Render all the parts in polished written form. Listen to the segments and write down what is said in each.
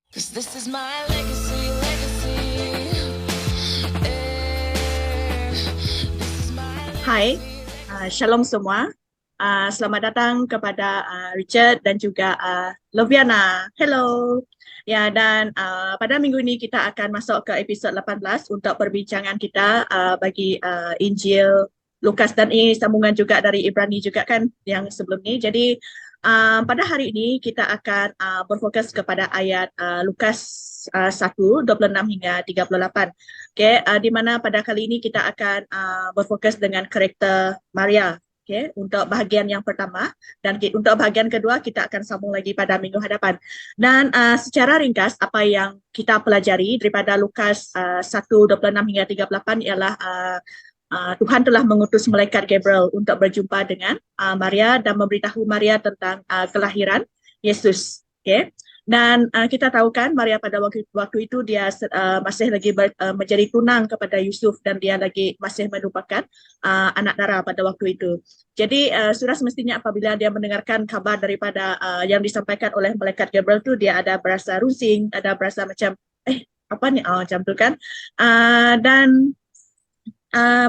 'Cause this is my legacy. This is my Hai, Shalom semua. Selamat datang kepada Richard dan juga Loviana. Hello. Ya, dan pada minggu ini kita akan masuk ke episod 18 untuk perbincangan kita bagi Injil Lukas, dan ini sambungan juga dari Ibrani juga kan yang sebelum ini. Jadi pada hari ini kita akan berfokus kepada ayat Lukas 1, 26 hingga 38. Okay, di mana pada kali ini kita akan berfokus dengan karakter Maria. Okay, untuk bahagian yang pertama, dan untuk bahagian kedua kita akan sambung lagi pada minggu hadapan. Dan secara ringkas apa yang kita pelajari daripada Lukas 1, 26 hingga 38 ialah Tuhan telah mengutus malaikat Gabriel untuk berjumpa dengan Maria dan memberitahu Maria tentang kelahiran Yesus. Okay. Dan kita tahu kan Maria pada waktu itu dia masih lagi menjadi tunang kepada Yusuf, dan dia lagi masih merupakan anak dara pada waktu itu. Jadi sudah semestinya apabila dia mendengarkan kabar daripada yang disampaikan oleh malaikat Gabriel itu, dia ada berasa rusing, ada berasa macam apa nih, macam tu kan. Dan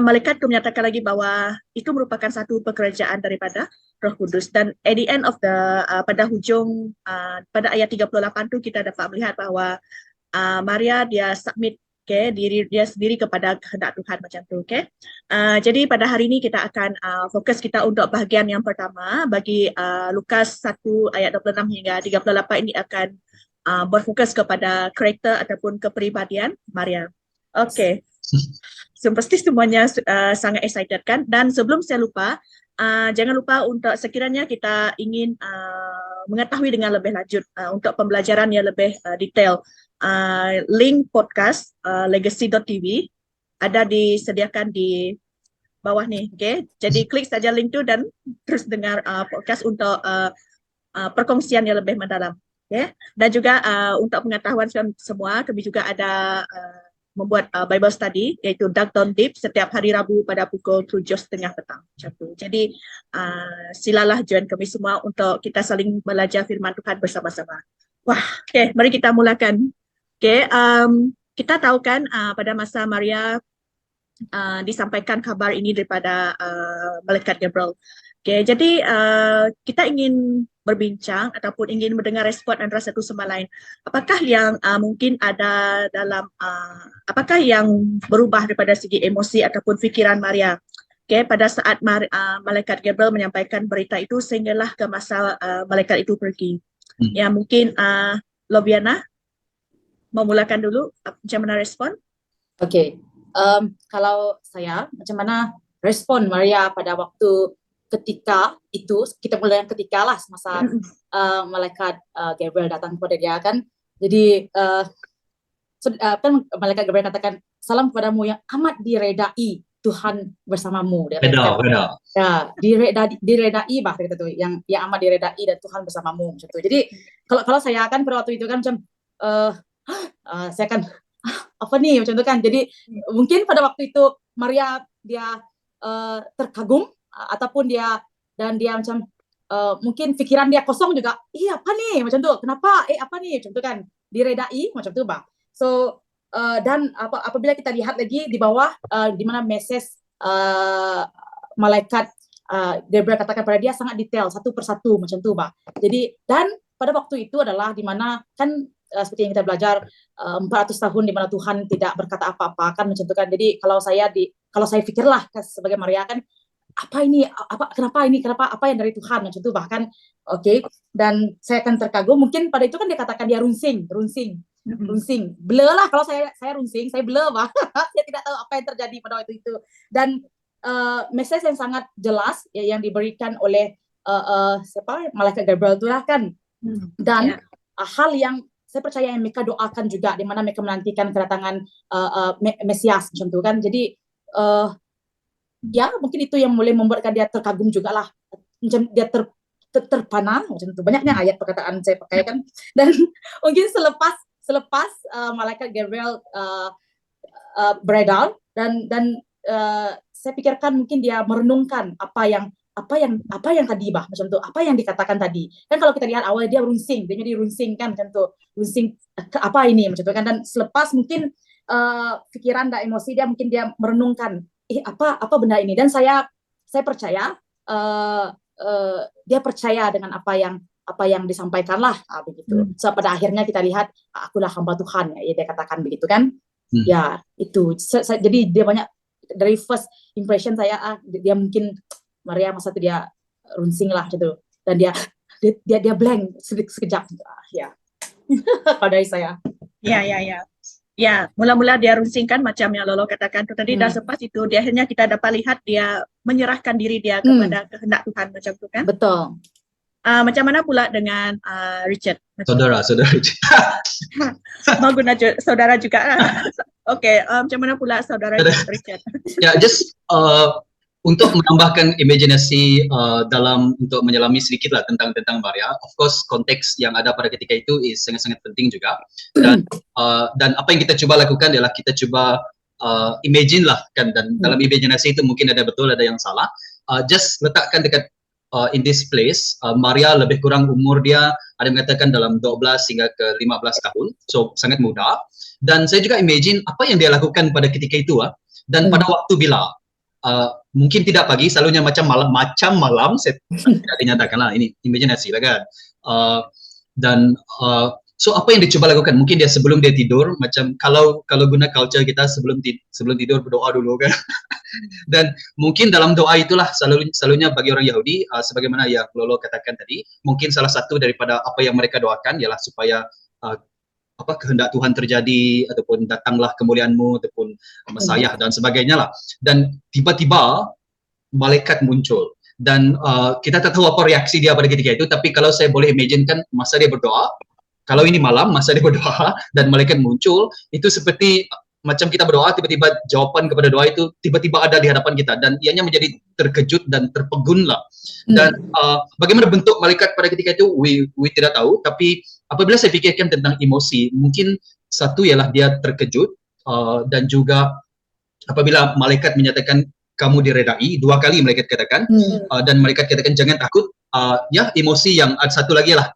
malaikat itu menyatakan lagi bahwa itu merupakan satu pekerjaan daripada Roh Kudus. Dan at the end of the pada hujung pada ayat 38 tu kita dapat melihat bahwa Maria dia submit diri dia sendiri kepada kehendak Tuhan macam tu. Jadi pada hari ini kita akan fokus kita untuk bahagian yang pertama bagi Lukas 1 ayat 26 hingga 38 ini akan berfokus kepada karakter ataupun kepribadian Maria. Okey. So, pasti semuanya sangat excited kan. Dan sebelum saya lupa, jangan lupa untuk sekiranya kita ingin mengetahui dengan lebih lanjut untuk pembelajaran yang lebih detail, link podcast legacy.tv ada disediakan di bawah nih. Okay? Jadi klik saja link tu dan terus dengar podcast untuk perkongsian yang lebih mendalam. Okay? Dan juga untuk pengetahuan semua, kami juga ada membuat Bible study iaitu Dark Down Deep setiap hari Rabu pada pukul 7:30 petang. Jadi silalah join kami semua untuk kita saling belajar firman Tuhan bersama-sama. Wah, okay, mari kita mulakan. Okay, kita tahu kan pada masa Maria disampaikan kabar ini daripada malaikat Gabriel. Okay, jadi kita ingin berbincang ataupun ingin mendengar respon antara satu sama lain. Apakah yang mungkin ada dalam, apakah yang berubah daripada segi emosi ataupun fikiran Maria? Okay, pada saat malaikat Gabriel menyampaikan berita itu sehinggalah ke masa malaikat itu pergi. Ya, mungkin Loviana memulakan dulu macam mana respon? Okey. Kalau saya, macam mana respon Maria pada waktu ketika itu, kita mulai yang ketika lah masa malaikat Gabriel datang kepada dia kan. Jadi kan malaikat Gabriel katakan, salam kepadamu yang amat diredai, Tuhan bersamamu. Dia Benar. Ya, diredai bah kata tu, yang amat diredai dan Tuhan bersamamu macam tu. Jadi kalau saya kan pada waktu itu kan macam saya kan apa nih macam tu kan. Jadi mungkin pada waktu itu Maria dia terkagum ataupun dia macam mungkin fikiran dia kosong juga. Apa nih macam tu? Kenapa? Apa nih macam tu kan? Diredai macam tu bah. So dan apabila kita lihat lagi di bawah di mana mesej malaikat Gabriel katakan pada dia sangat detail satu persatu macam tu bah. Jadi dan pada waktu itu adalah di mana kan seperti yang kita belajar 400 tahun di mana Tuhan tidak berkata apa-apa kan macam tu kan. Jadi kalau saya fikirlah sebagai Maria kan, kenapa apa yang dari Tuhan macam tu bahkan. Okey, dan saya akan terkagum. Mungkin pada itu kan dia katakan dia runsing. Blur lah kalau saya runsing, saya blur bah. Saya tidak tahu apa yang terjadi pada waktu itu. Dan mesej yang sangat jelas yang diberikan oleh malaikat Gabriel tu lah kan. Dan hal yang saya percaya yang mereka doakan juga, di mana mereka menantikan kedatangan Mesias macam tu kan. Jadi ya mungkin itu yang boleh membuatkan dia terkagum juga lah, macam dia terpana macam tu. Banyaknya ayat perkataan saya pakai kan. Dan mungkin selepas malaikat Gabriel beredar dan saya pikirkan mungkin dia merenungkan apa apa yang tadi bah macam tu, apa yang dikatakan tadi kan, kalau kita lihat awalnya dia runsing, dia jadi runsing kan macam tu, runsing apa ini macam tu kan, dan selepas mungkin pikiran dan emosi dia, mungkin dia merenungkan apa benda ini, dan saya percaya dia percaya dengan apa yang disampaikan lah, begitu. So pada akhirnya kita lihat akulah hamba Tuhan, ya dia katakan begitu kan. Ya itu jadi dia banyak, dari first impression saya dia mungkin Maria masa itu dia runsing lah gitu, dan dia blank sekejap ya. Kalau dari saya ya, mula-mula dia runsing kan, macam yang Lolo katakan tu tadi, dan selepas itu di akhirnya kita dapat lihat dia menyerahkan diri dia kepada kehendak Tuhan macam tu kan. Betul. Macam mana pula dengan Richard? Saudara Richard. Mau guna saudara juga lah. Okay, macam mana pula saudara Richard? Ya, just untuk menambahkan imajinasi dalam untuk menyelami sedikit lah tentang Maria. Of course, konteks yang ada pada ketika itu is sangat-sangat penting juga. Dan apa yang kita cuba lakukan adalah kita cuba imagine lah kan, dan dalam imajinasi itu mungkin ada betul, ada yang salah. Just letakkan dekat in this place, Maria lebih kurang umur dia ada mengatakan dalam 12 hingga ke 15 tahun, so sangat muda. Dan saya juga imagine apa yang dia lakukan pada ketika itu, dan pada waktu bila mungkin tidak pagi, selalunya macam malam saya tidak dinyatakan lah, ini imajinasi lah kan. So apa yang dia cuba lakukan, mungkin dia sebelum dia tidur, macam kalau guna culture kita sebelum tidur berdoa dulu kan. Dan mungkin dalam doa itulah selalunya bagi orang Yahudi, sebagaimana yang Lolo katakan tadi, mungkin salah satu daripada apa yang mereka doakan ialah supaya kehendak Tuhan terjadi, ataupun datanglah kemuliaan-Mu, ataupun Mesias dan sebagainya lah. Dan tiba-tiba malaikat muncul, dan kita tak tahu apa reaksi dia pada ketika itu, tapi kalau saya boleh imaginekan masa dia berdoa, kalau ini malam masa dia berdoa dan malaikat muncul, itu seperti macam kita berdoa, tiba-tiba jawapan kepada doa itu tiba-tiba ada di hadapan kita, dan ianya menjadi terkejut dan terpegun lah. Dan bagaimana bentuk malaikat pada ketika itu, we tidak tahu, tapi apabila saya fikirkan tentang emosi, mungkin satu ialah dia terkejut, dan juga apabila malaikat menyatakan kamu diredai, 2 kali malaikat katakan, dan malaikat katakan jangan takut, ya emosi yang satu lagi ialah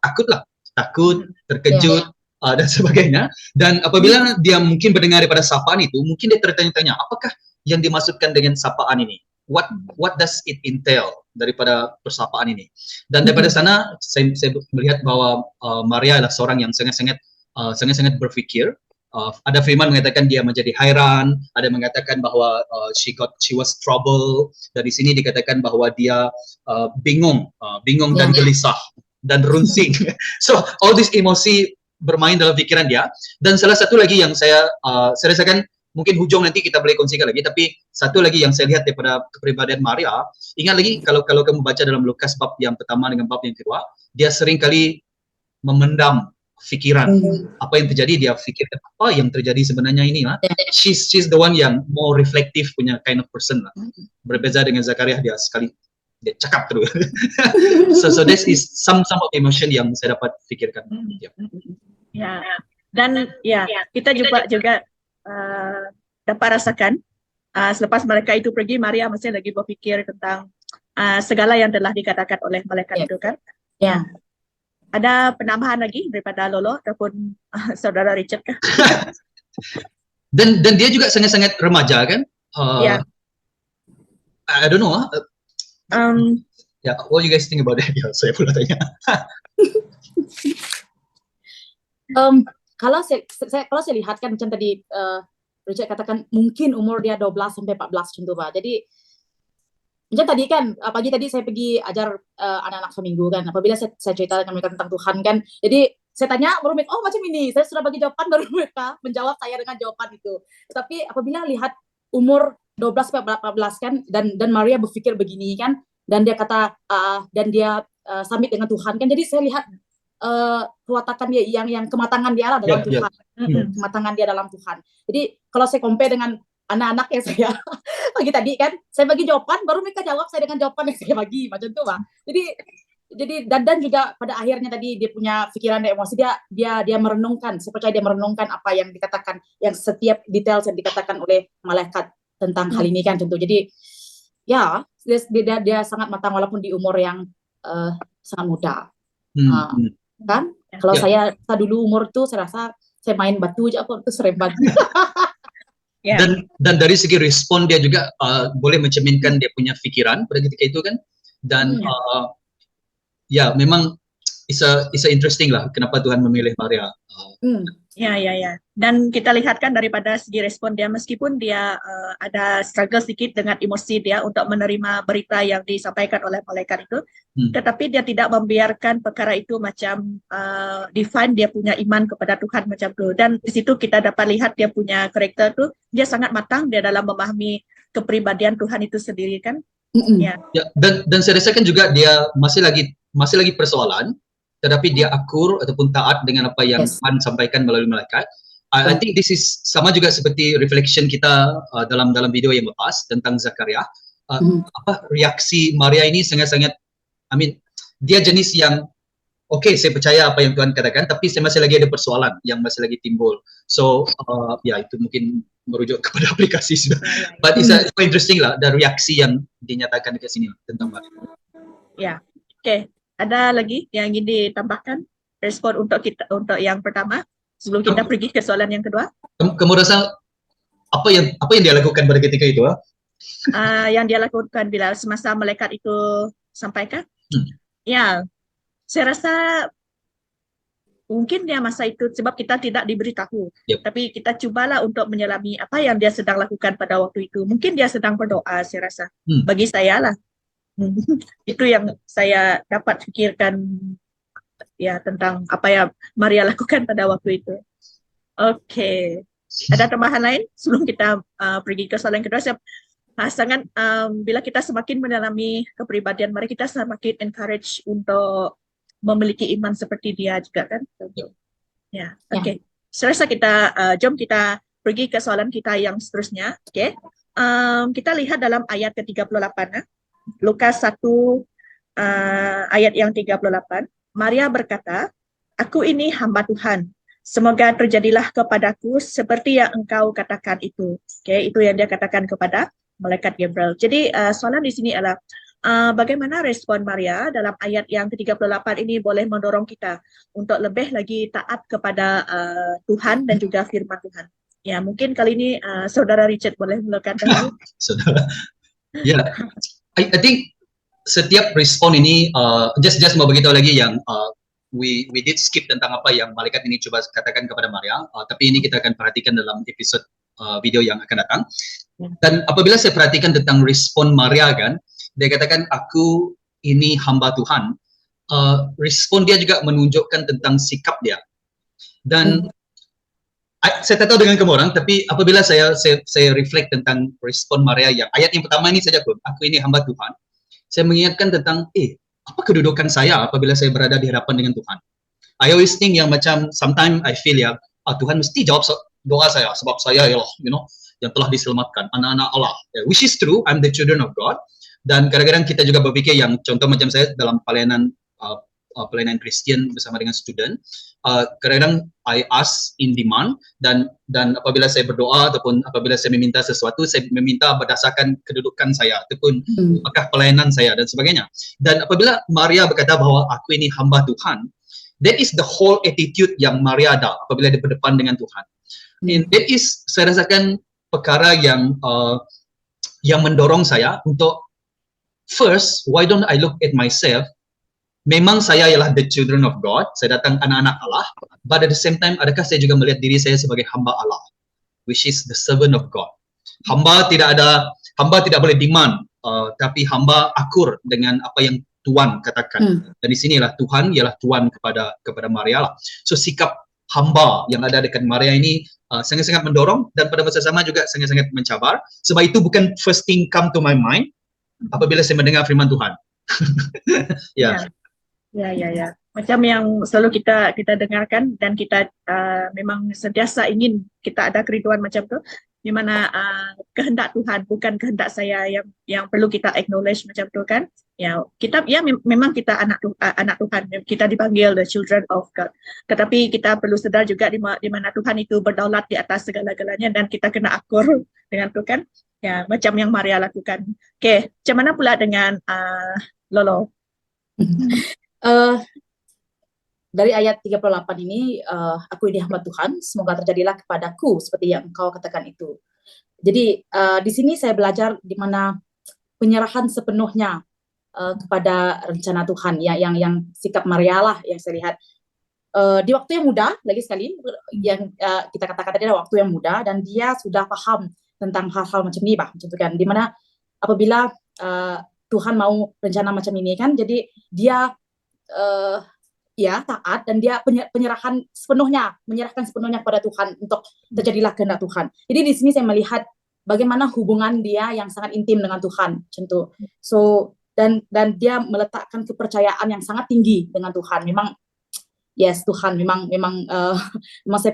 takut, terkejut, dan sebagainya. Dan apabila dia mungkin mendengar daripada sapaan itu, mungkin dia tertanya-tanya, apakah yang dimaksudkan dengan sapaan ini? What does it entail daripada persapaan ini? Dan daripada sana saya melihat bahwa Maria adalah seorang yang sangat-sangat berfikir. Ada firman mengatakan dia menjadi hairan, ada mengatakan bahwa she was trouble. Dari sini dikatakan bahwa dia bingung dan gelisah dan runsing. So all this emosi bermain dalam pikiran dia. Dan salah satu lagi yang saya rasakan, mungkin hujung nanti kita boleh kongsikan lagi, tapi satu lagi yang saya lihat daripada kepribadian Maria, ingat lagi kalau kamu baca dalam Lukas bab yang pertama dengan bab yang kedua, dia sering kali memendam fikiran. Apa yang terjadi, dia fikirkan apa yang terjadi sebenarnya ini lah. She's the one yang more reflective punya kind of person lah. Berbeza dengan Zakaria, dia cakap terus. so this is some of the emotion yang saya dapat fikirkan. Ya, dan ya kita juga dapat rasakan selepas mereka itu pergi, Maria masih lagi berfikir tentang segala yang telah dikatakan oleh malaikat itu kan. Ya. Ada penambahan lagi daripada Lolo ataupun saudara Richard kah? dan dia juga sangat-sangat remaja kan. I don't know. What do you guys think about that? Ya, saya pula tanya. Kalau saya lihat kan macam tadi Richard katakan mungkin umur dia 12 sampai 14 macam tu, Pak. Jadi macam tadi kan pagi tadi saya pergi ajar anak-anak seminggu kan. Apabila saya cerita dengan mereka tentang Tuhan kan. Jadi saya tanya baru mereka, macam ini. Saya sudah bagi jawaban, baru mereka menjawab saya dengan jawaban itu. Tapi apabila lihat umur 12 sampai 14 kan, dan Maria berfikir begini kan, dan dia kata dan dia samit dengan Tuhan kan. Jadi saya lihat kewatakan dia yang kematangan dia lah dalam Tuhan. Kematangan dia dalam Tuhan. Jadi kalau saya compare dengan anak-anak yang saya bagi tadi kan, saya bagi jawaban baru mereka jawab saya dengan jawaban yang saya bagi macam tu, Bang. Jadi dan juga pada akhirnya tadi dia punya pikiran dan emosi, dia merenungkan. Saya percaya dia merenungkan apa yang dikatakan, yang setiap detail yang dikatakan oleh malaikat tentang hal ini kan tentu. Jadi Ya, dia sangat matang walaupun di umur yang sangat muda. Hmm, hmm. Kan? Kalau Ya. saya dulu umur tuh saya rasa saya main batu aja kok, tuh serembat. Ya. Dan dari segi respon dia juga boleh mencerminkan dia punya pikiran pada ketika itu kan. Dan ya memang it's a interesting lah kenapa Tuhan memilih Maria. Ya. Dan kita lihat kan daripada segi respon dia, meskipun dia ada struggle sedikit dengan emosi dia untuk menerima berita yang disampaikan oleh malaikat itu, tetapi dia tidak membiarkan perkara itu macam define dia punya iman kepada Tuhan macam tu. Dan di situ kita dapat lihat dia punya karakter tu, dia sangat matang dia dalam memahami kepribadian Tuhan itu sendiri kan. Ya, dan saya rasakan juga dia masih lagi persoalan, tetapi dia akur ataupun taat dengan apa yang Tuhan sampaikan melalui malaikat. I think this is sama juga seperti reflection kita dalam video yang lepas tentang Zakaria. Apa reaksi Maria ini sangat-sangat, I mean, dia jenis yang okay, saya percaya apa yang Tuhan katakan, tapi saya masih lagi ada persoalan yang masih lagi timbul. So ya itu mungkin merujuk kepada aplikasi sudah. But it's quite interesting lah, ada reaksi yang dinyatakan di sini tentang Maria. Ya, oke. Ada lagi yang ingin ditambahkan respon untuk yang pertama sebelum kita pergi ke soalan yang kedua? Kamu rasa apa yang dia lakukan pada ketika itu? Yang dia lakukan bila semasa malaikat itu sampaikan? Ya, saya rasa mungkin dia masa itu sebab kita tidak diberitahu, tapi kita cubalah untuk menyelami apa yang dia sedang lakukan pada waktu itu. Mungkin dia sedang berdoa, saya rasa. Bagi saya lah. Itu yang saya dapat fikirkan ya tentang apa yang Maria lakukan pada waktu itu. Oke. Ada tambahan lain sebelum kita pergi ke soalan kedua? Saya sangat bila kita semakin mendalami kepribadian Maria, kita semakin encourage untuk memiliki iman seperti dia juga kan. Ya, oke. Saya rasa kita jom kita pergi ke soalan kita yang seterusnya. Oke. Kita lihat dalam ayat ke-38 Lukas 1 ayat yang 38, Maria berkata, "Aku ini hamba Tuhan. Semoga terjadilah kepadaku seperti yang engkau katakan itu." Oke, itu yang dia katakan kepada malaikat Gabriel. Jadi soalan di sini adalah bagaimana respon Maria dalam ayat yang ke-38 ini boleh mendorong kita untuk lebih lagi taat kepada Tuhan dan juga firman Tuhan. Ya, mungkin kali ini Saudara Richard boleh mulakan dulu. Saudara. Ya. I think setiap respon ini just mau beritahu lagi yang we did skip tentang apa yang malaikat ini coba katakan kepada Maria, tapi ini kita akan perhatikan dalam episode video yang akan datang. Dan apabila saya perhatikan tentang respon Maria kan, dia katakan aku ini hamba Tuhan. Respon dia juga menunjukkan tentang sikap dia. Dan saya tak tahu dengan kamu orang, tapi apabila saya reflect tentang respon Maria yang ayat yang pertama ini saja pun, aku ini hamba Tuhan, saya mengingatkan tentang, apa kedudukan saya apabila saya berada di hadapan dengan Tuhan. I always think yang macam, sometimes I feel ya, Tuhan mesti jawab doa saya, sebab saya ialah, yang telah diselamatkan, anak-anak Allah. Which is true, I'm the children of God. Dan kadang-kadang kita juga berfikir yang, contoh macam saya dalam pelayanan Kristian bersama dengan student, kadang-kadang I ask in demand dan apabila saya berdoa ataupun apabila saya meminta sesuatu, saya meminta berdasarkan kedudukan saya ataupun apakah pelayanan saya dan sebagainya. Dan apabila Maria berkata bahwa aku ini hamba Tuhan, that is the whole attitude yang Maria ada apabila dia berdepan dengan Tuhan. And that is, saya rasakan perkara yang mendorong saya untuk first, why don't I look at myself? Memang saya ialah the children of God, saya datang anak-anak Allah, but at the same time, adakah saya juga melihat diri saya sebagai hamba Allah, which is the servant of God. Hamba tidak boleh demand, tapi hamba akur dengan apa yang Tuhan katakan. Dan di sinilah Tuhan ialah Tuhan kepada Maria lah. So sikap hamba yang ada dekat Maria ini sangat-sangat mendorong dan pada masa sama juga sangat-sangat mencabar. Sebab itu bukan first thing come to my mind apabila saya mendengar firman Tuhan. Ya. Macam yang selalu kita dengarkan dan kita memang sentiasa ingin kita ada kerinduan macam tu, di mana kehendak Tuhan bukan kehendak saya yang perlu kita acknowledge macam tu kan. Ya, kita memang kita anak Tuhan, kita dipanggil the children of God. Tetapi kita perlu sedar juga di mana Tuhan itu berdaulat di atas segala-galanya dan kita kena akur dengan tu kan. Ya, macam yang Maria lakukan. Oke, macam mana pula dengan Lolo? Eh, dari ayat 38 ini, aku ini hamba Tuhan, semoga terjadilah kepadaku seperti yang engkau katakan itu. Jadi di sini saya belajar di mana penyerahan sepenuhnya kepada rencana Tuhan, ya, yang sikap Maria lah yang saya lihat. Di waktu yang muda, lagi sekali, yang kita katakan tadi adalah waktu yang muda, dan dia sudah paham tentang hal-hal macam ini, macam itu kan, dimana apabila Tuhan mau rencana macam ini kan, jadi dia ya taat, dan dia menyerahkan sepenuhnya kepada Tuhan untuk terjadilah kehendak Tuhan. Jadi di sini saya melihat bagaimana hubungan dia yang sangat intim dengan Tuhan, tentu. So dan dia meletakkan kepercayaan yang sangat tinggi dengan Tuhan. Memang yes, Tuhan, memang memang saya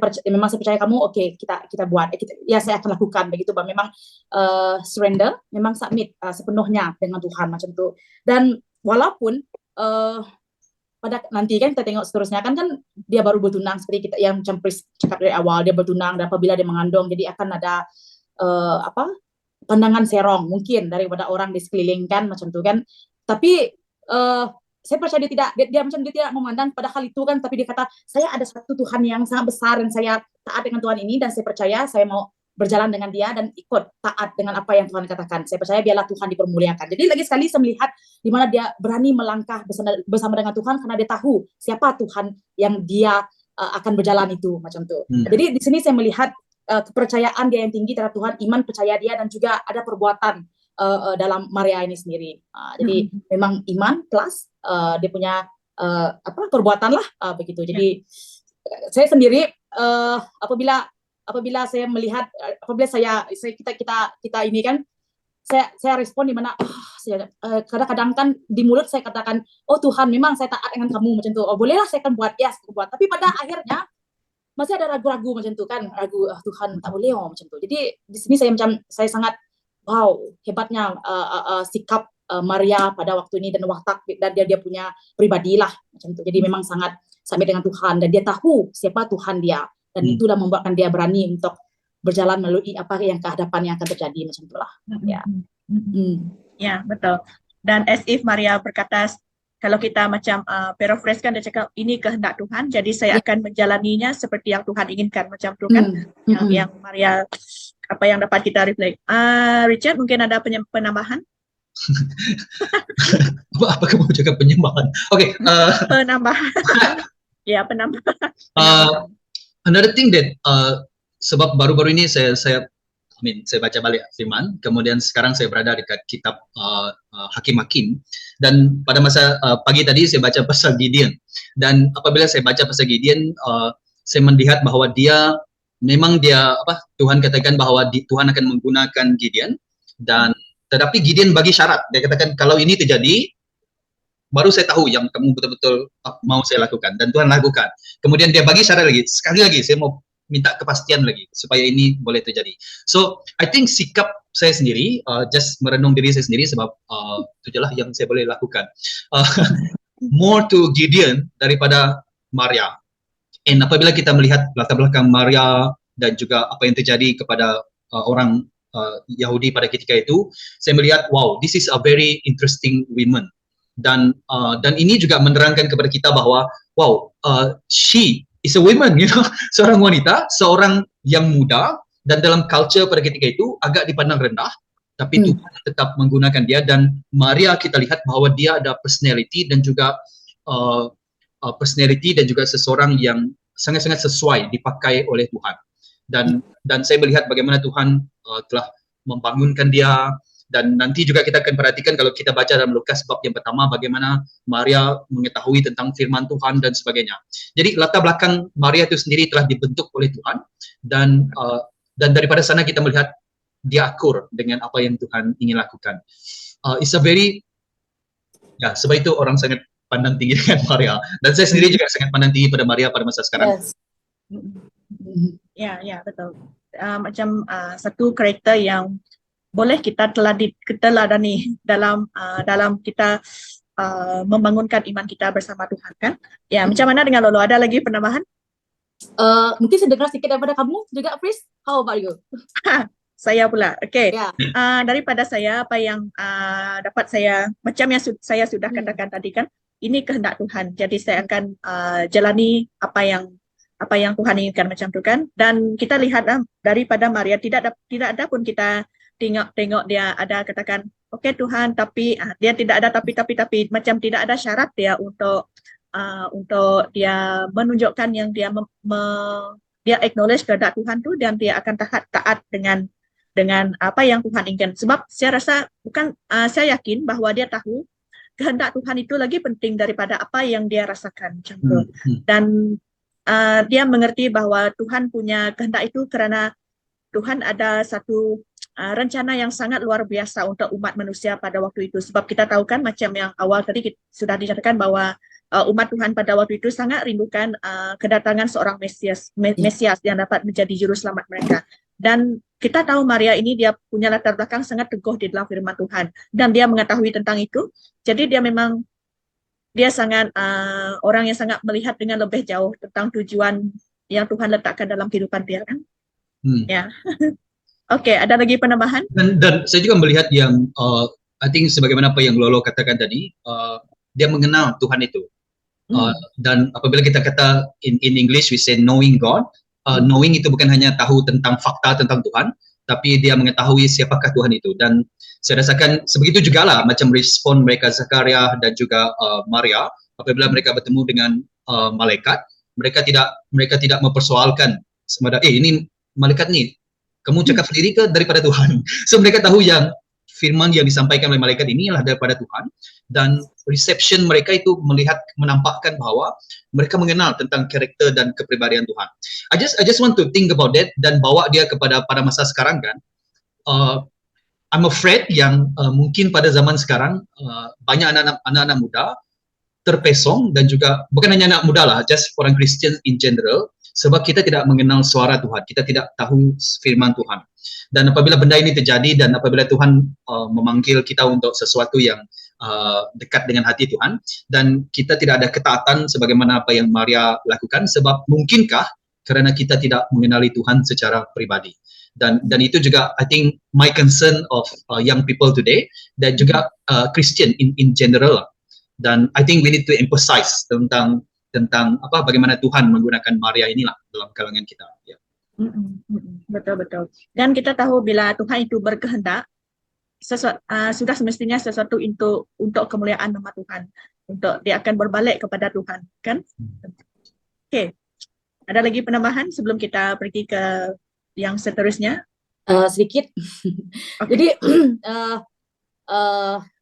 percaya kamu, oke, kita buat, ya saya akan lakukan begitu, Bang. Memang surrender, memang submit sepenuhnya dengan Tuhan macam itu. Dan walaupun pada nanti kan kita tengok seterusnya kan dia baru bertunang, seperti kita yang Pris cakap dari awal, dia bertunang, dan apabila dia mengandung, jadi akan ada pandangan serong mungkin daripada orang di sekeliling kan macam itu kan. Tapi saya percaya dia macam dia tidak memandang pada hal itu kan, tapi dia kata saya ada satu Tuhan yang sangat besar dan saya taat dengan Tuhan ini, dan saya percaya saya mau berjalan dengan dia dan ikut taat dengan apa yang Tuhan katakan. Saya percaya biarlah Tuhan dipermuliakan. Jadi lagi sekali saya melihat di mana dia berani melangkah bersama dengan Tuhan karena dia tahu siapa Tuhan yang dia akan berjalan itu macam itu. Jadi di sini saya melihat kepercayaan dia yang tinggi terhadap Tuhan, iman percaya dia, dan juga ada perbuatan dalam Maria ini sendiri. Jadi memang iman plus dia punya perbuatan lah begitu. Jadi saya sendiri apabila saya melihat, kita ini kan, saya respon di mana kadang-kadang kan di mulut saya katakan, oh Tuhan, memang saya taat dengan kamu macam tu, oh bolehlah saya akan buat, yes aku buat, tapi pada akhirnya masih ada ragu-ragu macam tu kan, Tuhan tak boleh macam tu. Jadi di sini saya sangat wow, hebatnya sikap Maria pada waktu ini, dan watak dan dia punya pribadi lah macam tu. Jadi memang sangat sampai dengan Tuhan, dan dia tahu siapa Tuhan dia, dan itulah membuatkan dia berani untuk berjalan melalui apa yang kehadapan yang akan terjadi macam itulah. Ya. Ya, betul. Dan as if Maria berkata, kalau kita macam paraphrase kan, dia cakap ini kehendak Tuhan, jadi saya akan menjalaninya seperti yang Tuhan inginkan macam itu kan. Yang Maria, apa yang dapat kita reflect. Richard, mungkin ada penambahan? Apa kamu cakap penyembahan? Oke. Penambahan. Ya, penambahan. Another thing that sebab baru-baru ini saya baca balik firman, kemudian sekarang saya berada dekat kitab Hakim-Hakim, dan pada masa pagi tadi saya baca pasal Gideon, dan apabila saya baca pasal Gideon, saya melihat bahwa Tuhan katakan bahwa Tuhan akan menggunakan Gideon, dan tetapi Gideon bagi syarat. Dia katakan kalau ini terjadi, baru saya tahu yang kamu betul-betul mau saya lakukan, dan Tuhan lakukan. Kemudian dia bagi syarat lagi, sekali lagi saya mau minta kepastian lagi supaya ini boleh terjadi. So I think sikap saya sendiri, just merenung diri saya sendiri, sebab itu jelah yang saya boleh lakukan. More to Gideon daripada Maria. And apabila kita melihat latar belakang Maria dan juga apa yang terjadi kepada orang Yahudi pada ketika itu, saya melihat wow, this is a very interesting woman. Dan ini juga menerangkan kepada kita bahwa wow, she is a woman, seorang wanita, seorang yang muda, dan dalam culture pada ketika itu agak dipandang rendah, tapi Tuhan tetap menggunakan dia. Dan Maria kita lihat bahwa dia ada personality dan juga seseorang yang sangat-sangat sesuai dipakai oleh Tuhan. Dan saya melihat bagaimana Tuhan telah membangunkan dia. Dan nanti juga kita akan perhatikan kalau kita baca dalam Lukas bab yang pertama, bagaimana Maria mengetahui tentang firman Tuhan dan sebagainya. Jadi latar belakang Maria itu sendiri telah dibentuk oleh Tuhan, dan daripada sana kita melihat dia akur dengan apa yang Tuhan ingin lakukan. It's a very, ya, sebab itu orang sangat pandang tinggi dengan Maria, dan saya sendiri juga sangat pandang tinggi pada Maria pada masa sekarang. Yes. Ya, betul. Macam satu karakter yang boleh kita teladani dalam kita membangunkan iman kita bersama Tuhan kan. Ya, macam mana dengan Lolo? Ada lagi penambahan? Mungkin saya dengar sedikit daripada kamu juga, Pris. How about you? saya pula. Okey. Ya. Daripada saya apa yang dapat saya macam yang saya sudah Hmm. katakan tadi kan, ini kehendak Tuhan. Jadi saya akan jalani apa yang Tuhan inginkan macam tu kan. Dan kita lihat daripada Maria tidak ada pun kita tengok dia ada katakan okey Tuhan, tapi dia tidak ada tapi macam tidak ada syarat dia untuk dia menunjukkan yang dia acknowledge kehendak Tuhan tu dan dia akan taat dengan apa yang Tuhan inginkan. Sebab saya rasa saya yakin bahawa dia tahu kehendak Tuhan itu lagi penting daripada apa yang dia rasakan macam tu. Dan dia mengerti bahawa Tuhan punya kehendak itu kerana Tuhan ada satu rencana yang sangat luar biasa untuk umat manusia pada waktu itu. Sebab kita tahu kan macam yang awal tadi sudah dinyatakan bahawa umat Tuhan pada waktu itu sangat rindukan kedatangan seorang Mesias yang dapat menjadi juru selamat mereka. Dan kita tahu Maria ini dia punya latar belakang sangat teguh di dalam firman Tuhan dan dia mengetahui tentang itu. Jadi dia sangat orang yang sangat melihat dengan lebih jauh tentang tujuan yang Tuhan letakkan dalam kehidupan dia kan. Ya. Okey, ada lagi penambahan? Dan saya juga melihat yang I think sebagaimana apa yang Lolo katakan tadi, dia mengenal Tuhan itu. Dan apabila kita kata in English we say knowing God, knowing itu bukan hanya tahu tentang fakta tentang Tuhan, tapi dia mengetahui siapakah Tuhan itu. Dan saya rasakan sebegitu jugalah macam respon mereka Zakaria dan juga Maria apabila mereka bertemu dengan malaikat, mereka tidak mempersoalkan semada ini malaikat ni kamu cakap sendiri ke daripada Tuhan. So mereka tahu yang firman yang disampaikan oleh malaikat ini adalah daripada Tuhan, dan reception mereka itu menampakkan bahawa mereka mengenal tentang karakter dan kepribadian Tuhan. I just want to think about that dan bawa dia pada masa sekarang kan. I'm afraid yang mungkin pada zaman sekarang banyak anak-anak muda terpesong, dan juga bukan hanya anak muda lah, just orang Kristian in general, sebab kita tidak mengenal suara Tuhan, kita tidak tahu firman Tuhan. Dan apabila benda ini terjadi dan apabila Tuhan memanggil kita untuk sesuatu yang dekat dengan hati Tuhan, dan kita tidak ada ketaatan sebagaimana apa yang Maria lakukan, sebab mungkinkah kerana kita tidak mengenali Tuhan secara pribadi. Dan itu juga I think my concern of young people today, dan juga Christian in general. Dan I think we need to emphasize tentang bagaimana Tuhan menggunakan Maria inilah dalam kalangan kita. Ya. Betul. Dan kita tahu bila Tuhan itu berkehendak, sudah semestinya sesuatu untuk kemuliaan nama Tuhan, untuk dia akan berbalik kepada Tuhan, kan? Okey. Ada lagi penambahan sebelum kita pergi ke yang seterusnya? Sedikit. Okay. Jadi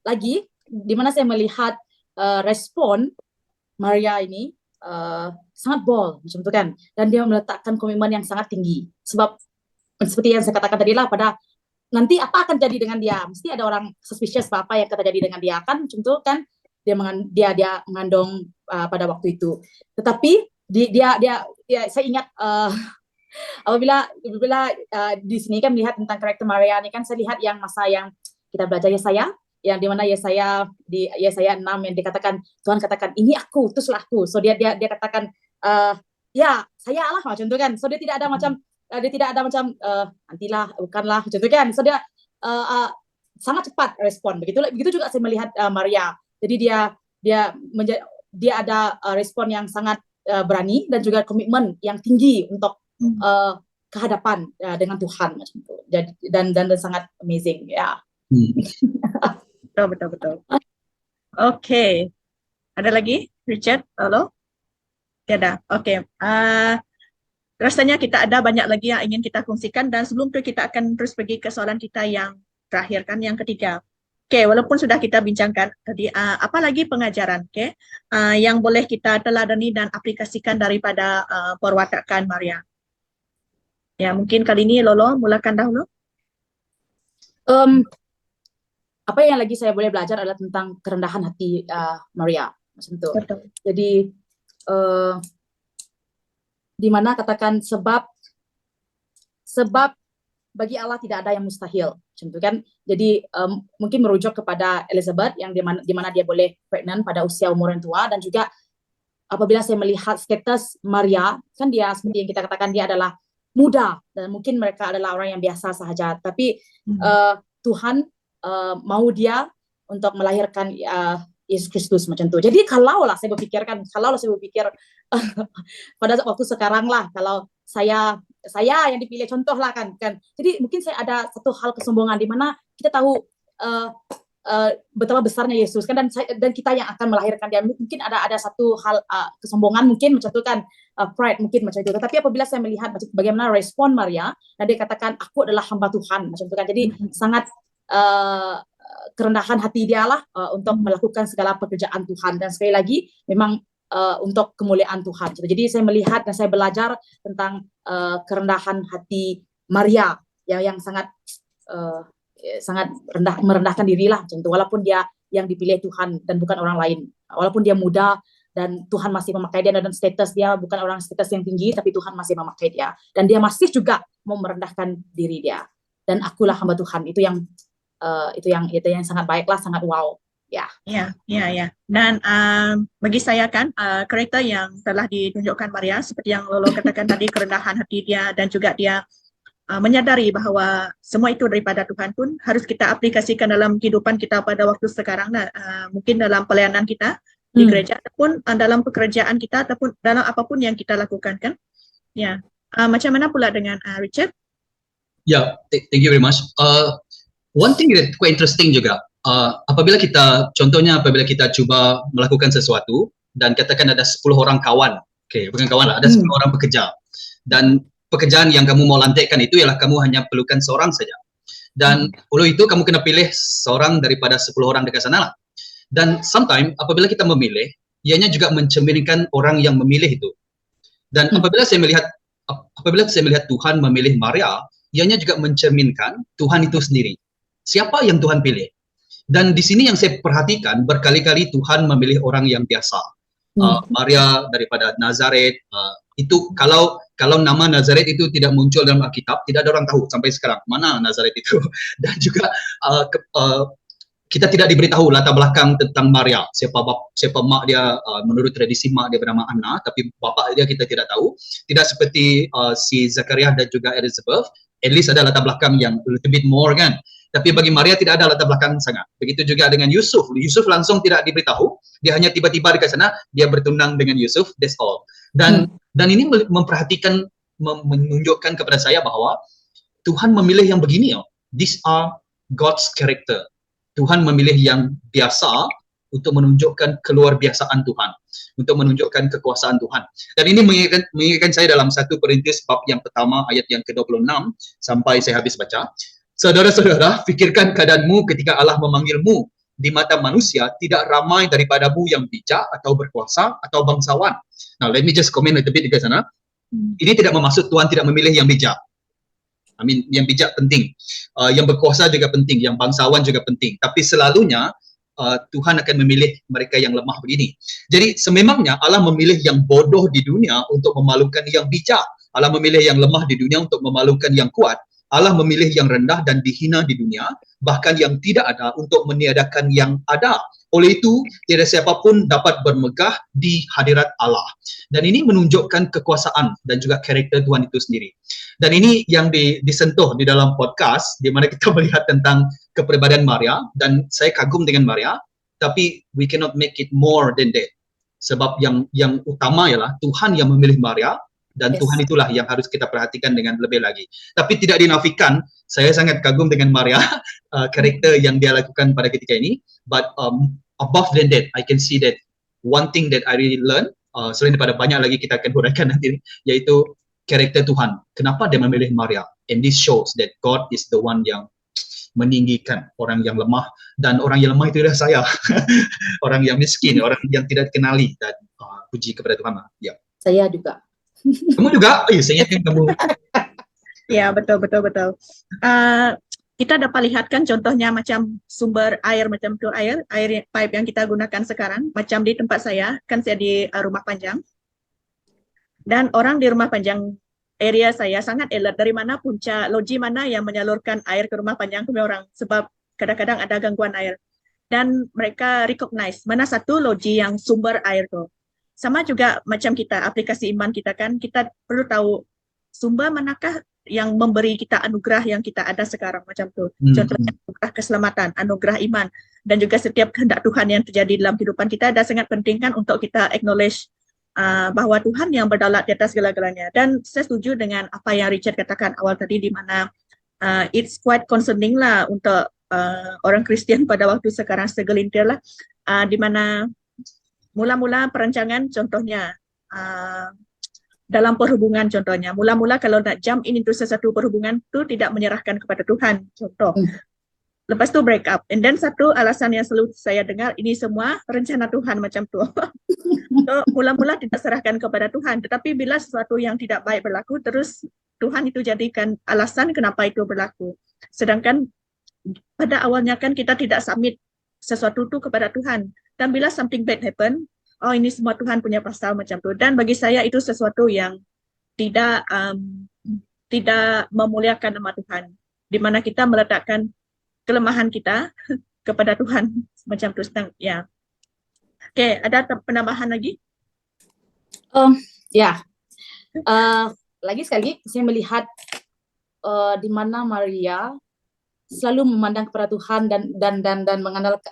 lagi di mana saya melihat respon Maria ini sangat bold macam tu kan, dan dia meletakkan komitmen yang sangat tinggi. Sebab seperti yang saya katakan tadi lah, pada nanti apa akan jadi dengan dia, mesti ada orang suspicious apa yang akan terjadi dengan dia kan, macam tu kan. Dia mengandung pada waktu itu. Tetapi dia saya ingat apabila di sini kan melihat tentang karakter Maria ni kan, saya lihat yang masa yang kita belajar Yesaya, yang di mana Yesaya 6 yang dikatakan Tuhan katakan ini aku, utuslah aku. So dia katakan ya saya lah macam tu kan. So dia tidak ada macam nantilah, bukanlah macam tu kan. So dia sangat cepat respon. Begitu juga saya melihat Maria. Jadi dia ada respon yang sangat berani dan juga komitmen yang tinggi untuk kehadapan dengan Tuhan macam tu. Dan sangat amazing ya. Betul. Okey. Ada lagi? Richard? Halo? Tiada. Okey. Rasanya kita ada banyak lagi yang ingin kita kongsikan, dan sebelum itu kita akan terus pergi ke soalan kita yang terakhir kan, yang ketiga. Okey, walaupun sudah kita bincangkan tadi, apa lagi pengajaran yang boleh kita teladani dan aplikasikan daripada perwatakan Maria? Ya, mungkin kali ini Lolo mulakan dahulu. Apa yang lagi saya boleh belajar adalah tentang kerendahan hati Maria macam tu. Betul. Jadi di mana katakan sebab bagi Allah tidak ada yang mustahil macam tu kan. Jadi mungkin merujuk kepada Elizabeth yang di mana dia boleh pregnant pada usia umur yang tua, dan juga apabila saya melihat status Maria kan, dia seperti yang kita katakan dia adalah muda dan mungkin mereka adalah orang yang biasa sahaja, tapi Tuhan mau dia untuk melahirkan Yesus Kristus macam tu. Jadi kalau saya berpikir pada waktu sekarang lah, kalau saya yang dipilih contoh lah kan. Jadi mungkin saya ada satu hal kesombongan di mana kita tahu betapa besarnya Yesus kan, dan kita yang akan melahirkan dia. Mungkin ada satu hal kesombongan mungkin macam tu kan, pride mungkin macam itu. Tetapi apabila saya melihat bagaimana respon Maria, dan dia katakan aku adalah hamba Tuhan macam tu kan. Jadi sangat kerendahan hati dia lah untuk melakukan segala pekerjaan Tuhan, dan sekali lagi memang untuk kemuliaan Tuhan. Jadi saya melihat dan saya belajar tentang kerendahan hati Maria yang sangat merendahkan diri lah macam tu, walaupun dia yang dipilih Tuhan dan bukan orang lain, walaupun dia muda dan Tuhan masih memakai dia, dan status dia bukan orang status yang tinggi, tapi Tuhan masih memakai dia, dan dia masih juga mau merendahkan diri dia. Dan akulah hamba Tuhan, itu yang sangat baiklah, sangat wow. Ya. Dan bagi saya kan karakter yang telah ditunjukkan Maria, seperti yang Lolo katakan tadi, kerendahan hati dia, dan juga dia menyadari bahwa semua itu daripada Tuhan pun harus kita aplikasikan dalam kehidupan kita pada waktu sekarang. Mungkin dalam pelayanan kita di gereja, ataupun dalam pekerjaan kita, ataupun dalam apapun yang kita lakukan kan. Ya. Macam mana pula dengan Richard? Yeah, thank you very much. One thing that quite interesting juga, apabila kita cuba melakukan sesuatu dan katakan ada 10 orang kawan, bukan kawan lah, ada 10 orang pekerja, dan pekerjaan yang kamu mau lantikkan itu ialah kamu hanya perlukan seorang saja, dan oleh itu kamu kena pilih seorang daripada 10 orang dekat sana lah. Dan sometimes apabila kita memilih, ianya juga mencerminkan orang yang memilih itu. Dan apabila saya melihat Tuhan memilih Maria, ianya juga mencerminkan Tuhan itu sendiri. Siapa yang Tuhan pilih? Dan di sini yang saya perhatikan, berkali-kali Tuhan memilih orang yang biasa. Maria daripada Nazaret, itu kalau nama Nazaret itu tidak muncul dalam Alkitab, tidak ada orang tahu sampai sekarang mana Nazaret itu. Dan juga kita tidak diberitahu latar belakang tentang Maria, siapa mak dia. Menurut tradisi mak dia bernama Anna, tapi bapa dia kita tidak tahu. Tidak seperti si Zakaria dan juga Elizabeth, at least ada latar belakang yang a little bit more kan. Tapi bagi Maria tidak ada latar belakang sangat. Begitu juga dengan Yusuf. Yusuf langsung tidak diberitahu. Dia hanya tiba-tiba dekat sana, dia bertunang dengan Yusuf, that's all. Dan ini menunjukkan kepada saya bahwa Tuhan memilih yang begini. These are God's character. Tuhan memilih yang biasa untuk menunjukkan keluarbiasaan Tuhan, untuk menunjukkan kekuasaan Tuhan. Dan ini mengingatkan saya dalam 1 Korintus bab yang pertama ayat yang ke-26 sampai saya habis baca. Saudara-saudara, fikirkan keadaanmu ketika Allah memanggilmu. Di mata manusia, tidak ramai daripadamu yang bijak atau berkuasa atau bangsawan. Now, let me just comment a little bit di sana. Ini tidak bermaksud Tuhan tidak memilih yang bijak. Yang bijak penting. Yang berkuasa juga penting. Yang bangsawan juga penting. Tapi selalunya, Tuhan akan memilih mereka yang lemah begini. Jadi, sememangnya Allah memilih yang bodoh di dunia untuk memalukan yang bijak. Allah memilih yang lemah di dunia untuk memalukan yang kuat. Allah memilih yang rendah dan dihina di dunia, bahkan yang tidak ada untuk meniadakan yang ada. Oleh itu, tiada siapapun dapat bermegah di hadirat Allah. Dan ini menunjukkan kekuasaan dan juga karakter Tuhan itu sendiri. Dan ini yang disentuh di dalam podcast, di mana kita melihat tentang kepribadian Maria, dan saya kagum dengan Maria, tapi we cannot make it more than that. Sebab yang utama ialah Tuhan yang memilih Maria, dan Tuhan itulah yang harus kita perhatikan dengan lebih lagi. Tapi tidak dinafikan, saya sangat kagum dengan Maria, karakter yang dia lakukan pada ketika ini. But above than that, I can see that one thing that I really learn, selain daripada banyak lagi kita akan huraikan nanti, yaitu karakter Tuhan. Kenapa dia memilih Maria? And this shows that God is the one yang meninggikan orang yang lemah, dan orang yang lemah itu adalah saya. Orang yang miskin, orang yang tidak dikenali, dan puji kepada Tuhan. Ya. Saya juga. Kamu juga? Saya ingatkan kamu. Ya, betul. Kita dapat lihat kan contohnya macam sumber air macam tu, air pipe yang kita gunakan sekarang. Macam di tempat saya, kan saya di rumah panjang. Dan orang di rumah panjang area saya sangat alert dari mana punca loji mana yang menyalurkan air ke rumah panjang tu orang. Sebab kadang-kadang ada gangguan air. Dan mereka recognize mana satu loji yang sumber air tu. Sama juga macam kita, aplikasi iman kita kan, kita perlu tahu sumber manakah yang memberi kita anugerah yang kita ada sekarang macam tu. Hmm. Contohnya anugerah keselamatan, anugerah iman, dan juga setiap kehendak Tuhan yang terjadi dalam kehidupan kita, dan sangat penting kan untuk kita acknowledge bahwa Tuhan yang berdaulat di atas segala-galanya. Dan saya setuju dengan apa yang Richard katakan awal tadi, di mana it's quite concerning lah untuk orang Kristian pada waktu sekarang segelintir lah, di mana mula-mula perancangan contohnya dalam perhubungan contohnya, mula-mula kalau nak jump in into sesuatu perhubungan tu tidak menyerahkan kepada Tuhan, contoh. Lepas tu break up. And then satu alasan yang selalu saya dengar, ini semua rencana Tuhan macam tu. So, mula-mula tidak serahkan kepada Tuhan, tetapi bila sesuatu yang tidak baik berlaku, terus Tuhan itu jadikan alasan kenapa itu berlaku. Sedangkan pada awalnya kan kita tidak submit sesuatu itu kepada Tuhan. Dan bila something bad happen, oh ini semua Tuhan punya pasal macam tu. Dan bagi saya itu sesuatu yang tidak memuliakan nama Tuhan, di mana kita meletakkan kelemahan kita kepada Tuhan macam tu. Ya. Okey, ada penambahan lagi? Ya, lagi sekali saya melihat di mana Maria selalu memandang kepada Tuhan dan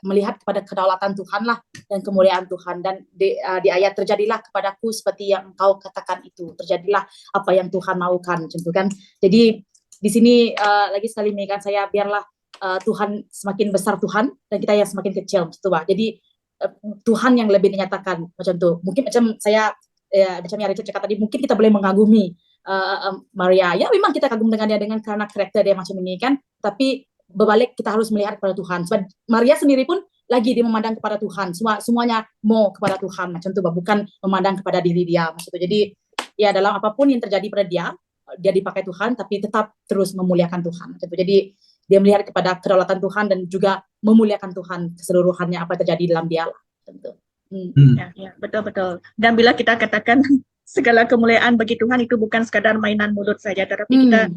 melihat kepada kedaulatan Tuhan lah dan kemuliaan Tuhan, dan di ayat terjadilah kepadaku seperti yang engkau katakan itu, terjadilah apa yang Tuhan maukan, macam tu kan. Jadi di sini lagi sekali mengingatkan saya, biarlah Tuhan semakin besar Tuhan dan kita yang semakin kecil, macam tu bah. Jadi Tuhan yang lebih dinyatakan macam tu. Mungkin macam saya macam yang Richard cakap tadi, mungkin kita boleh mengagumi Maria. Ya memang kita kagum dengan dia karena karakter dia macam ini kan. Tapi berbalik kita harus melihat kepada Tuhan. Sebab Maria sendiri pun lagi dia memandang kepada Tuhan. Semuanya mau kepada Tuhan macam tu, bukan memandang kepada diri dia macam tu. Jadi ya dalam apapun yang terjadi pada dia dipakai Tuhan tapi tetap terus memuliakan Tuhan macam tu. Jadi dia melihat kepada kedaulatan Tuhan dan juga memuliakan Tuhan keseluruhannya apa yang terjadi dalam dia lah. Tentu. Ya, betul. Dan bila kita katakan segala kemuliaan bagi Tuhan itu bukan sekadar mainan mulut saja, tetapi kita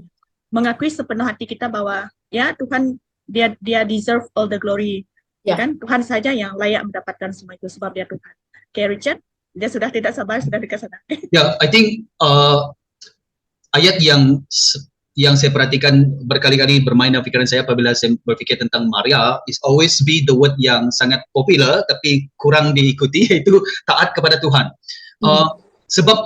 mengakui sepenuh hati kita bahwa ya Tuhan dia deserve all the glory. Ya. Kan Tuhan saja yang layak mendapatkan semua itu sebab dia Tuhan. Okay, Richard, dia sudah tidak sabar, sudah dekat sana. Ya, I think ayat yang saya perhatikan berkali-kali bermain dalam fikiran saya apabila saya berfikir tentang Maria is always be the word yang sangat popular tapi kurang diikuti, iaitu taat kepada Tuhan. Sebab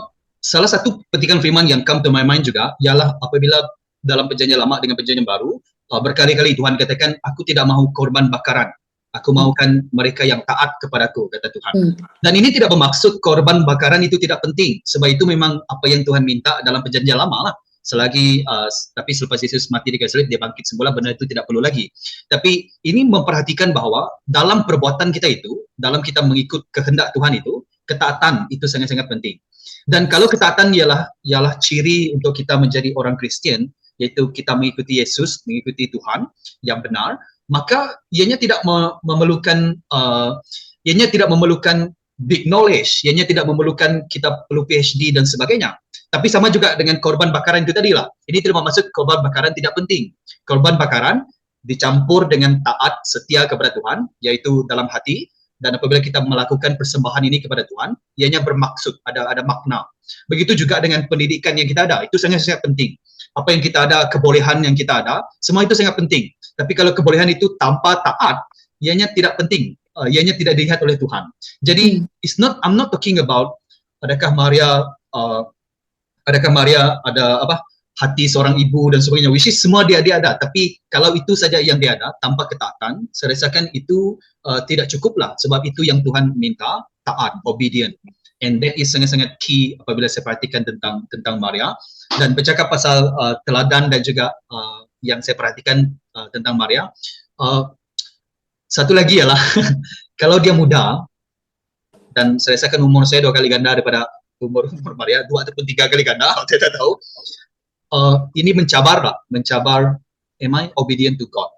salah satu petikan firman yang come to my mind juga ialah apabila dalam perjanjian lama dengan perjanjian baru, berkali-kali Tuhan katakan, aku tidak mahu korban bakaran, aku mahukan mereka yang taat kepadaku, kata Tuhan. Dan ini tidak bermaksud korban bakaran itu tidak penting, sebab itu memang apa yang Tuhan minta dalam perjanjian lama lah. Tapi selepas Yesus mati di kayu salib, dia bangkit semula, benda itu tidak perlu lagi. Tapi ini memperhatikan bahawa dalam perbuatan kita itu, dalam kita mengikut kehendak Tuhan itu, ketaatan itu sangat-sangat penting. Dan kalau ketaatan ialah ciri untuk kita menjadi orang Kristian, iaitu kita mengikuti Yesus, mengikuti Tuhan yang benar, maka ianya tidak memerlukan big knowledge, ianya tidak memerlukan kita perlu PhD dan sebagainya. Tapi sama juga dengan korban bakaran itu tadilah. Ini tidak bermaksud korban bakaran tidak penting. Korban bakaran dicampur dengan taat setia kepada Tuhan, iaitu dalam hati, dan apabila kita melakukan persembahan ini kepada Tuhan, ianya bermaksud, ada makna. Begitu juga dengan pendidikan yang kita ada, itu sangat-sangat penting. Apa yang kita ada, kebolehan yang kita ada, semua itu sangat penting. Tapi kalau kebolehan itu tanpa taat, ianya tidak penting. Ianya tidak dilihat oleh Tuhan. Jadi, I'm not talking about adakah Maria ada hati seorang ibu dan sebagainya, which is semua dia ada. Tapi kalau itu saja yang dia ada tanpa ketaatan, saya rasakan itu tidak cukup lah, sebab itu yang Tuhan minta, taat, obedient. And that is sangat-sangat key apabila saya perhatikan tentang Maria. Dan bercakap pasal teladan dan juga yang saya perhatikan tentang Maria, satu lagi ialah kalau dia muda, dan saya rasakan umur saya 2 kali ganda daripada umur Maria, 2 ataupun 3 kali ganda, saya tak tahu. Ini mencabar, am I obedient to God?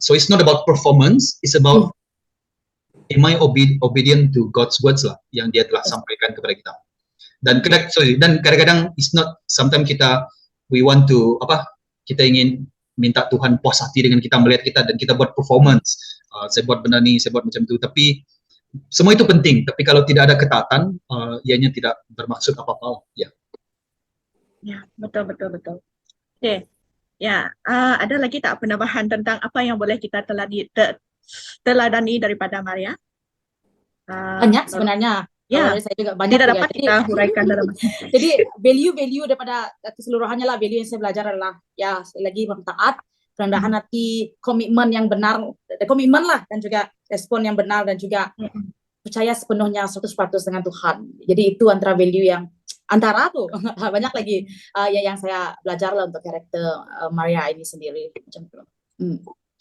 So it's not about performance, it's about am I obedient to God's words lah, yang dia telah sampaikan kepada kita. Dan kadang-kadang it's not, sometimes we want to kita ingin minta Tuhan puas hati dengan kita, melihat kita dan kita buat performance. Saya buat benda ni, saya buat macam tu, tapi semua itu penting, tapi kalau tidak ada ketaatan, ianya tidak bermaksud apa-apa. Ya. Ya, betul, betul, betul. Oke, ya, ada lagi tak penambahan tentang apa yang boleh kita teladani daripada Maria? Banyak Lolo. sebenarnya. Kalau Ya, dari saya juga banyak tidak juga. dapat Jadi kita huraikan dalam masing-masing. jadi value daripada keseluruhannya lah, value yang saya belajar adalah ya sekali lagi taat, kerendahan hati, komitmen yang benar, komitmen lah, dan juga respon yang benar, dan juga Mm-mm. percaya sepenuhnya 100% dengan Tuhan. Jadi itu antara value yang antara tuh banyak lagi yang saya belajar lah untuk karakter Maria ini sendiri macam itu.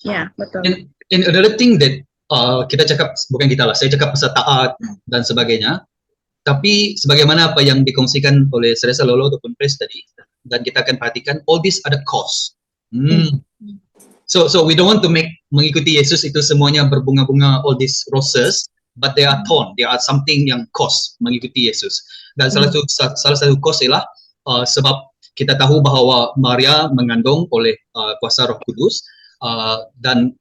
Ya, betul. And another thing that kita cakap, bukan kita lah, saya cakap pasal taat dan sebagainya. Tapi sebagaimana apa yang dikongsikan oleh Seresa Lolo ataupun Pres tadi, dan kita akan perhatikan, all this ada cost. So we don't want to mengikuti Yesus itu semuanya berbunga-bunga, all these roses, but they are thorn, they are something yang cost mengikuti Yesus. Dan salah satu cost ialah sebab kita tahu bahawa Maria mengandung oleh kuasa Roh Kudus, dan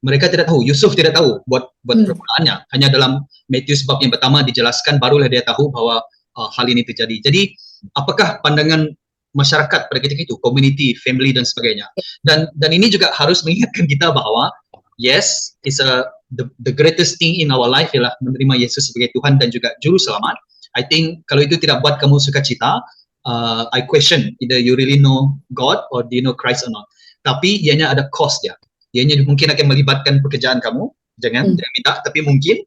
mereka tidak tahu, Yusuf tidak tahu buat permulaannya. Hanya dalam Matius bab yang pertama dijelaskan, barulah dia tahu bahwa hal ini terjadi. Jadi apakah pandangan masyarakat pada ketika itu, community, family dan sebagainya. Dan ini juga harus mengingatkan kita bahawa yes, the greatest thing in our life ialah menerima Yesus sebagai Tuhan dan juga juru selamat. I think kalau itu tidak buat kamu sukacita, I question either you really know God or do you know Christ or not. Tapi ianya ada cost dia. Ianya mungkin akan melibatkan pekerjaan kamu, jangan minta, tapi mungkin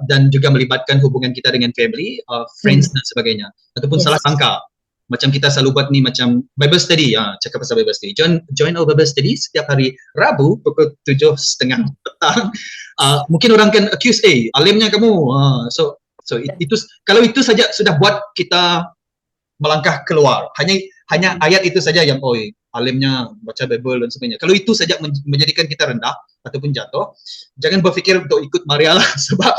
dan juga melibatkan hubungan kita dengan family, friends dan sebagainya. Ataupun salah sangka. Macam kita selalu buat ni macam Bible study, cakap pasal Bible study. Join our Bible study setiap hari Rabu pukul 7:30 petang. Mungkin orang kan accuse, alimnya kamu. So itu, kalau itu saja sudah buat kita melangkah keluar. Hanya ayat itu saja yang alimnya baca Bible dan sebagainya. Kalau itu saja menjadikan kita rendah ataupun jatuh, jangan berfikir untuk ikut Maria lah, sebab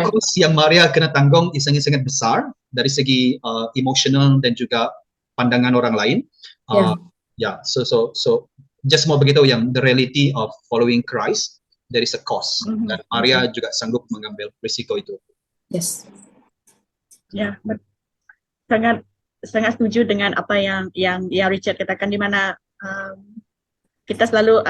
kos yang Maria kena tanggung sangat-sangat besar dari segi emosional dan juga pandangan orang lain. So just mau beritahu yang the reality of following Christ, there is a cost, dan Maria juga sanggup mengambil risiko itu. Yes. Ya, sangat setuju dengan apa yang Richard katakan, di mana kita selalu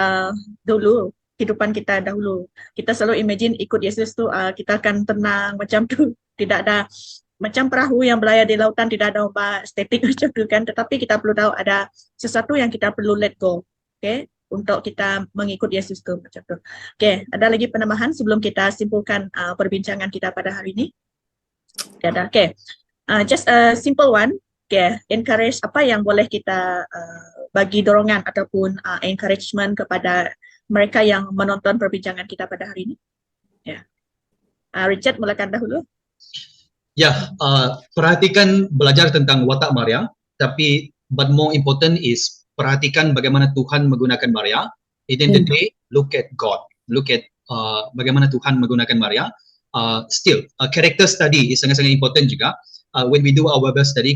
dulu kehidupan kita dahulu, kita selalu imagine ikut Yesus tu kita akan tenang macam tu, tidak ada macam perahu yang berlayar di lautan, tidak ada ombak, statik macam tu kan. Tetapi kita perlu tahu ada sesuatu yang kita perlu let go, untuk kita mengikut Yesus tu macam tu. Ada lagi penambahan sebelum kita simpulkan perbincangan kita pada hari ini? Ada. Just a simple one. Encourage, apa yang boleh kita bagi dorongan ataupun encouragement kepada mereka yang menonton perbincangan kita pada hari ini. Richard, mulakan dahulu. Perhatikan, belajar tentang watak Maria, tapi but more important is perhatikan bagaimana Tuhan menggunakan Maria. At the end of the day, look at God, look at bagaimana Tuhan menggunakan Maria. Still, character study is sangat-sangat important juga. When we do our Bible study,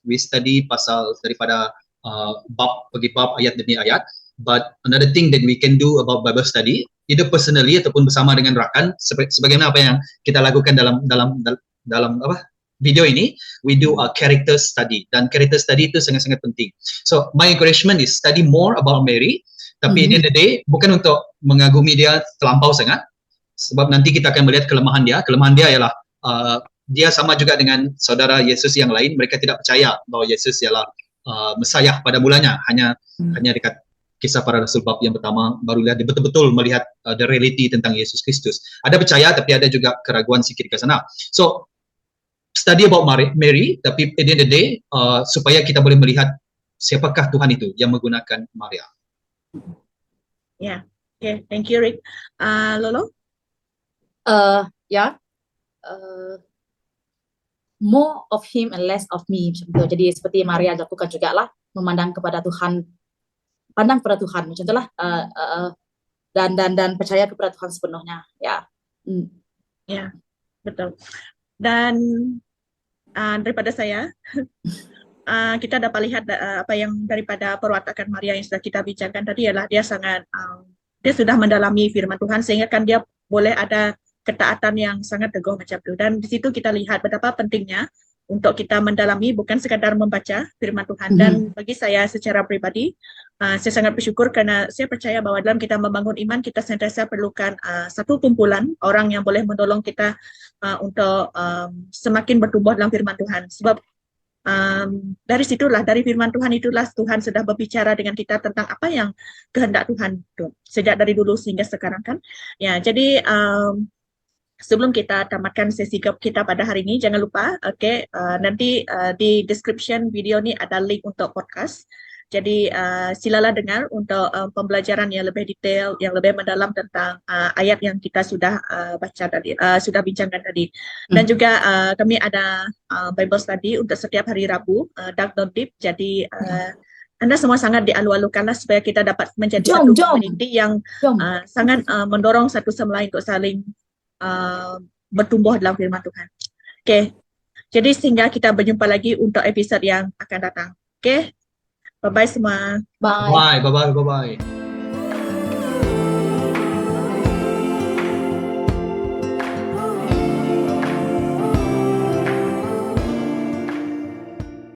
we study pasal daripada bab ayat demi ayat. But another thing that we can do about Bible study, either personally ataupun bersama dengan rakan, sebagaimana apa yang kita lakukan dalam video ini, we do a character study, dan character study itu sangat-sangat penting. So my encouragement is study more about Mary, tapi at the end of the day bukan untuk mengagumi dia terlampau sangat, sebab nanti kita akan melihat kelemahan dia. Kelemahan dia ialah dia sama juga dengan saudara Yesus yang lain, mereka tidak percaya bahawa Yesus ialah Mesiah pada mulanya, hanya dekat Kisah Para Rasul bab yang pertama barulah dia betul-betul melihat the reality tentang Yesus Kristus. Ada percaya tapi ada juga keraguan sikit ke sana. So study about Mary, tapi at the end of the day supaya kita boleh melihat siapakah Tuhan itu yang menggunakan Maria. Thank you, Rick. Lolo? More of him and less of me. Jadi seperti Maria lakukan juga lah, memandang kepada Tuhan, pandang kepada Tuhan macam itulah, dan percaya kepada Tuhan sepenuhnya. Betul. Dan daripada saya, kita dapat lihat apa yang daripada perwatakan Maria yang sudah kita bincangkan tadi adalah dia sudah mendalami firman Tuhan, sehingga kan dia boleh ada ketaatan yang sangat teguh macam itu. Dan di situ kita lihat betapa pentingnya untuk kita mendalami, bukan sekadar membaca firman Tuhan. Dan bagi saya secara pribadi, saya sangat bersyukur karena saya percaya bahwa dalam kita membangun iman, kita sentiasa perlukan satu kumpulan orang yang boleh menolong kita untuk semakin bertumbuh dalam firman Tuhan. Sebab dari situlah, dari firman Tuhan itulah Tuhan sudah berbicara dengan kita tentang apa yang kehendak Tuhan tuh, sejak dari dulu sehingga sekarang kan. Ya, jadi sebelum kita tamatkan sesi kita pada hari ini, jangan lupa, nanti di description video ini ada link untuk podcast. Jadi silalah dengar untuk pembelajaran yang lebih detail, yang lebih mendalam tentang ayat yang kita sudah baca tadi, sudah bincangkan tadi. Dan juga kami ada Bible study untuk setiap hari Rabu, Dark Not Deep. Jadi Anda semua sangat dialu-alukanlah supaya kita dapat menjadi satu community yang sangat mendorong satu sama lain untuk saling bertumbuh dalam firman Tuhan. Oke, jadi sehingga kita berjumpa lagi untuk episode yang akan datang. Oke, bye-bye semua. Bye. Bye bye.